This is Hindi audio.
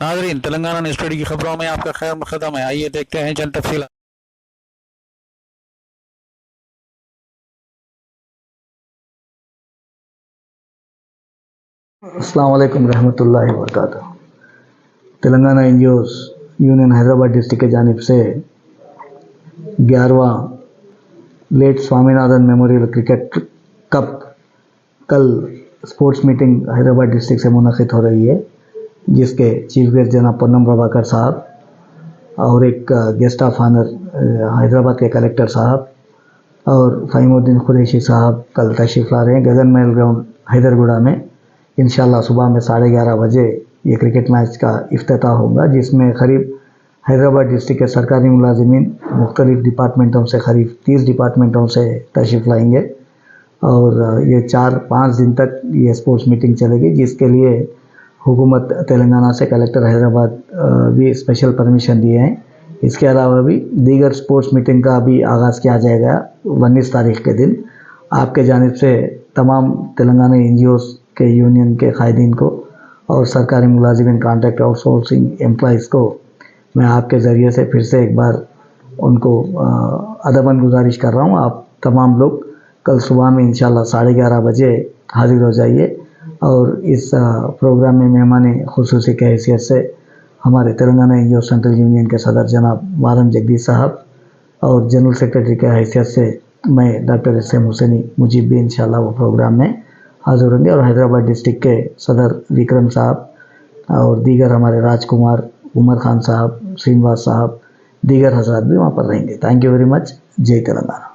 नाज़रीन, तेलंगाना न्यूज़ टुडे की खबरों में आपका खैर मकदम है। आइए देखते हैं चंद तफसीलात। अस्सलाम वालेकुम रहमतुल्लाहि व बरकातहू। Telangana NGOs union Hyderabad district की जानिब से 11वां late Swaminathan memorial cricket cup कल स्पोर्ट्स मीटिंग हैदराबाद डिस्ट्रिक्ट से मुनक़िद हो रही है, जिसके चीफ गेस्ट जनाब पोन्नम प्रभाकर साहब और एक गेस्ट ऑफ ऑनर हैदराबाद के कलेक्टर साहब और फ़हीमुद्दीन कुरैशी साहब कल तशरीफ़ ला रहे हैं। गगन महल ग्राउंड हैदरगुड़ा में इंशाल्लाह सुबह में 11:30 बजे ये क्रिकेट मैच का इफ्तिताह होगा, जिसमें करीब हैदराबाद डिस्ट्रिक्ट के सरकारी मुलाजिमीन मुख्तलिफ डिपार्टमेंटों से करीब 30 डिपार्टमेंटों से तशरीफ़ लाएंगे और ये 4-5 दिन तक ये स्पोर्ट्स मीटिंग चलेगी, जिसके लिए हुकूमत तेलंगाना से कलेक्टर हैदराबाद भी स्पेशल परमिशन दिए हैं। इसके अलावा भी दीगर स्पोर्ट्स मीटिंग का भी आगाज़ किया जाएगा 19 तारीख के दिन। आपके जानिब से तमाम तेलंगाना एनजीओस के यूनियन के कायदीन को और सरकारी मुलाजिमीन, कॉन्ट्रैक्ट आउटसोर्सिंग एम्प्लॉइज़ को मैं आपके ज़रिए से फिर से एक बार उनको अदबन गुजारिश कर रहा हूँ, आप तमाम लोग कल सुबह में इंशाल्लाह 11:30 बजे हाजिर हो जाइए और इस प्रोग्राम में मेहमान खुसूसी के हैसियत से हमारे तेलंगाना एनजीओ सेंट्रल यूनियन के सदर जनाब वारम जगदीश साहब और जनरल सेक्रेटरी के हैसियत से मैं डॉक्टर एस.एम. हुसैनी मुजीब भी इंशाल्लाह वो प्रोग्राम में हाजिर होंगे और हैदराबाद डिस्ट्रिक्ट के सदर विक्रम साहब और दीगर हमारे राजकुमार, उमर खान साहब, श्रीनिवास साहब, दीगर हजरात भी वहाँ पर रहेंगे। Thank you very much. जय तेलंगाना।